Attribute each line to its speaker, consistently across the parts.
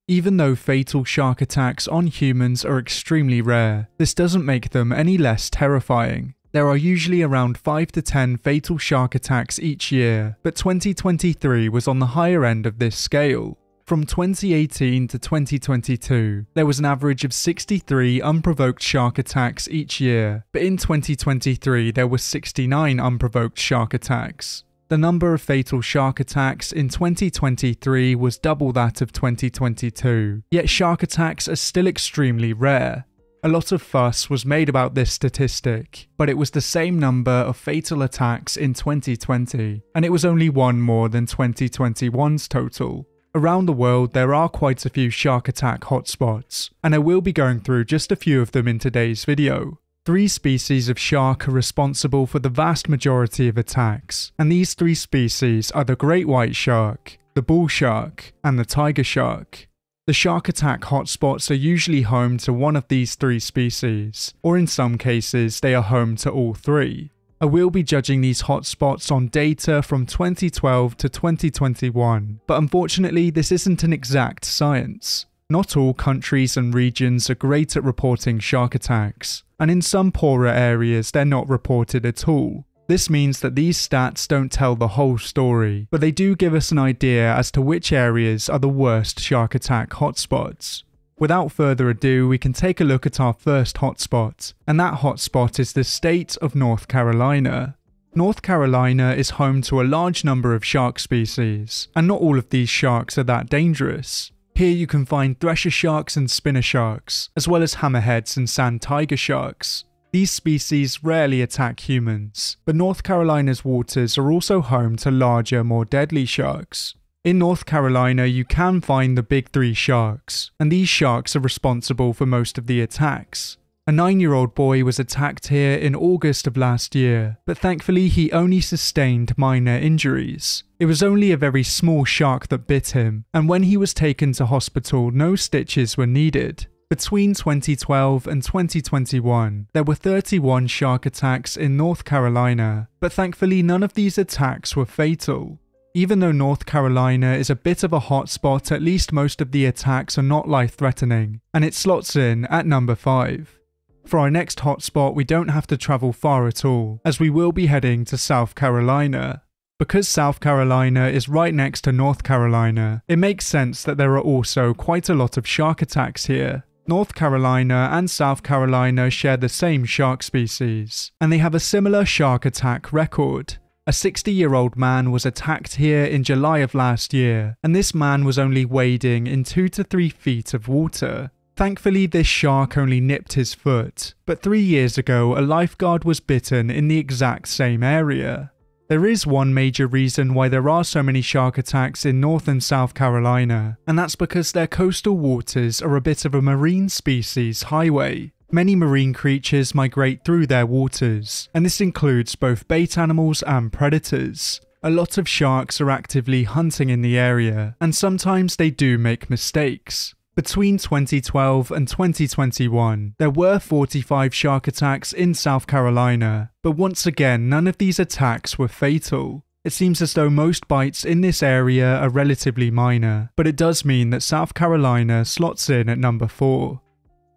Speaker 1: Even though fatal shark attacks on humans are extremely rare, this doesn't make them any less terrifying. There are usually around 5 to 10 fatal shark attacks each year, but 2023 was on the higher end of this scale. From 2018 to 2022, there was an average of 63 unprovoked shark attacks each year, but in 2023 there were 69 unprovoked shark attacks. The number of fatal shark attacks in 2023 was double that of 2022, yet shark attacks are still extremely rare. A lot of fuss was made about this statistic, but it was the same number of fatal attacks in 2020, and it was only one more than 2021's total. Around the world, there are quite a few shark attack hotspots, and I will be going through just a few of them in today's video. 3 species of shark are responsible for the vast majority of attacks, and these 3 species are the great white shark, the bull shark, and the tiger shark. The shark attack hotspots are usually home to one of these 3 species, or in some cases they are home to all 3. I will be judging these hotspots on data from 2012 to 2021, but unfortunately this isn't an exact science. Not all countries and regions are great at reporting shark attacks, and in some poorer areas they're not reported at all. This means that these stats don't tell the whole story, but they do give us an idea as to which areas are the worst shark attack hotspots. Without further ado, we can take a look at our first hotspot, and that hotspot is the state of North Carolina. North Carolina is home to a large number of shark species, and not all of these sharks are that dangerous. Here you can find thresher sharks and spinner sharks, as well as hammerheads and sand tiger sharks. These species rarely attack humans, but North Carolina's waters are also home to larger, more deadly sharks. In North Carolina, you can find the big 3 sharks, and these sharks are responsible for most of the attacks. A 9-year-old boy was attacked here in August of last year, but thankfully he only sustained minor injuries. It was only a very small shark that bit him, and when he was taken to hospital, no stitches were needed. Between 2012 and 2021, there were 31 shark attacks in North Carolina, but thankfully none of these attacks were fatal. Even though North Carolina is a bit of a hotspot, at least most of the attacks are not life-threatening, and it slots in at number 5. For our next hotspot, we don't have to travel far at all, as we will be heading to South Carolina. Because South Carolina is right next to North Carolina, it makes sense that there are also quite a lot of shark attacks here. North Carolina and South Carolina share the same shark species, and they have a similar shark attack record. A 60-year-old man was attacked here in July of last year, and this man was only wading in 2 to 3 feet of water. Thankfully, this shark only nipped his foot, but 3 years ago a lifeguard was bitten in the exact same area. There is one major reason why there are so many shark attacks in North and South Carolina, and that's because their coastal waters are a bit of a marine species highway. Many marine creatures migrate through their waters, and this includes both bait animals and predators. A lot of sharks are actively hunting in the area, and sometimes they do make mistakes. Between 2012 and 2021, there were 45 shark attacks in South Carolina, but once again, none of these attacks were fatal. It seems as though most bites in this area are relatively minor, but it does mean that South Carolina slots in at number 4.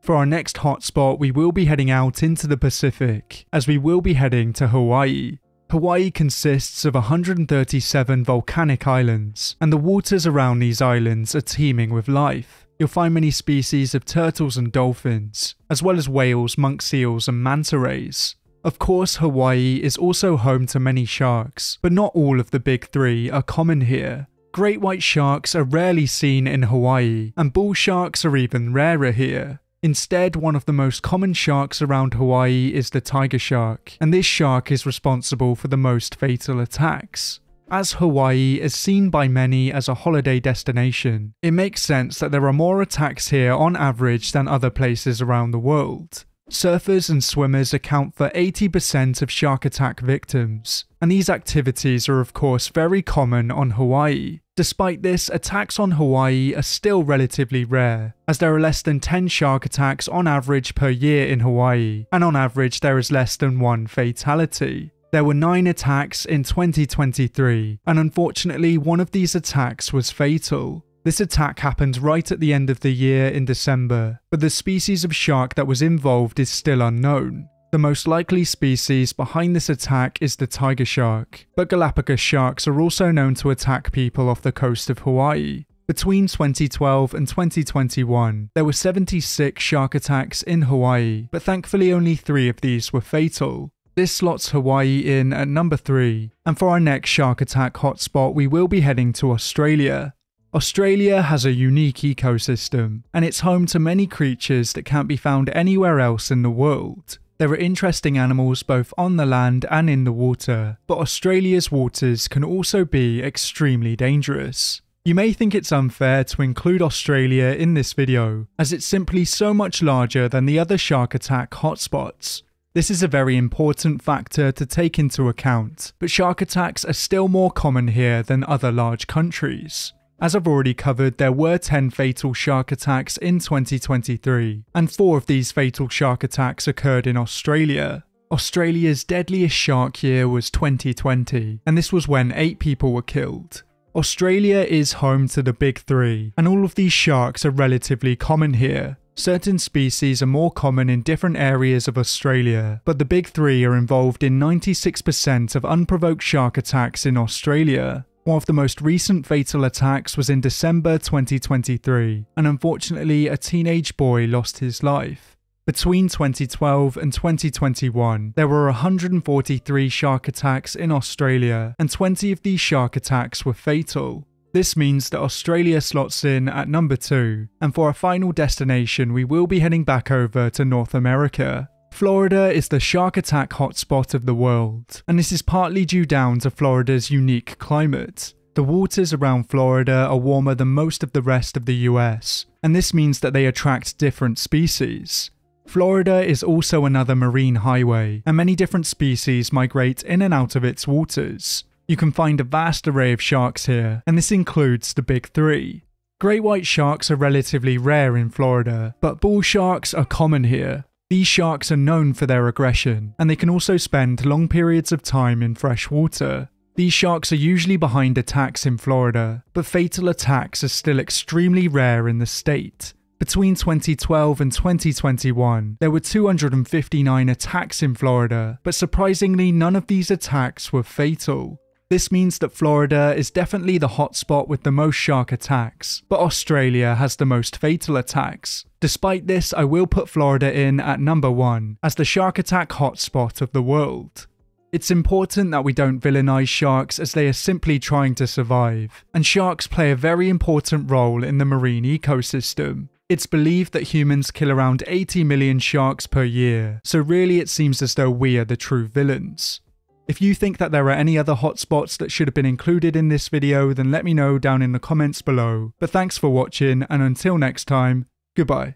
Speaker 1: For our next hotspot, we will be heading out into the Pacific, as we will be heading to Hawaii. Hawaii consists of 137 volcanic islands, and the waters around these islands are teeming with life. You'll find many species of turtles and dolphins, as well as whales, monk seals, and manta rays. Of course, Hawaii is also home to many sharks, but not all of the big 3 are common here. Great white sharks are rarely seen in Hawaii, and bull sharks are even rarer here. Instead, one of the most common sharks around Hawaii is the tiger shark, and this shark is responsible for the most fatal attacks. As Hawaii is seen by many as a holiday destination, it makes sense that there are more attacks here on average than other places around the world. Surfers and swimmers account for 80% of shark attack victims, and these activities are of course very common on Hawaii. Despite this, attacks on Hawaii are still relatively rare, as there are less than 10 shark attacks on average per year in Hawaii, and on average there is less than 1 fatality. There were 9 attacks in 2023, and unfortunately one of these attacks was fatal. This attack happened right at the end of the year in December, but the species of shark that was involved is still unknown. The most likely species behind this attack is the tiger shark, but Galapagos sharks are also known to attack people off the coast of Hawaii. Between 2012 and 2021, there were 76 shark attacks in Hawaii, but thankfully only 3 of these were fatal. This slots Hawaii in at number 3, and for our next shark attack hotspot we will be heading to Australia. Australia has a unique ecosystem, and it's home to many creatures that can't be found anywhere else in the world. There are interesting animals both on the land and in the water, but Australia's waters can also be extremely dangerous. You may think it's unfair to include Australia in this video, as it's simply so much larger than the other shark attack hotspots. This is a very important factor to take into account, but shark attacks are still more common here than other large countries. As I've already covered, there were 10 fatal shark attacks in 2023, and 4 of these fatal shark attacks occurred in Australia. Australia's deadliest shark year was 2020, and this was when 8 people were killed. Australia is home to the big 3, and all of these sharks are relatively common here. Certain species are more common in different areas of Australia, but the big 3 are involved in 96% of unprovoked shark attacks in Australia. One of the most recent fatal attacks was in December 2023, and unfortunately a teenage boy lost his life. Between 2012 and 2021, there were 143 shark attacks in Australia, and 20 of these shark attacks were fatal. This means that Australia slots in at number 2, and for our final destination we will be heading back over to North America. Florida is the shark attack hotspot of the world, and this is partly due down to Florida's unique climate. The waters around Florida are warmer than most of the rest of the US, and this means that they attract different species. Florida is also another marine highway, and many different species migrate in and out of its waters. You can find a vast array of sharks here, and this includes the big 3. Great white sharks are relatively rare in Florida, but bull sharks are common here. These sharks are known for their aggression, and they can also spend long periods of time in fresh water. These sharks are usually behind attacks in Florida, but fatal attacks are still extremely rare in the state. Between 2012 and 2021, there were 259 attacks in Florida, but surprisingly none of these attacks were fatal. This means that Florida is definitely the hotspot with the most shark attacks, but Australia has the most fatal attacks. Despite this, I will put Florida in at number 1 as the shark attack hotspot of the world. It's important that we don't villainize sharks as they are simply trying to survive, and sharks play a very important role in the marine ecosystem. It's believed that humans kill around 80 million sharks per year, so really it seems as though we are the true villains. If you think that there are any other hotspots that should have been included in this video, then let me know down in the comments below. But thanks for watching, and until next time, goodbye.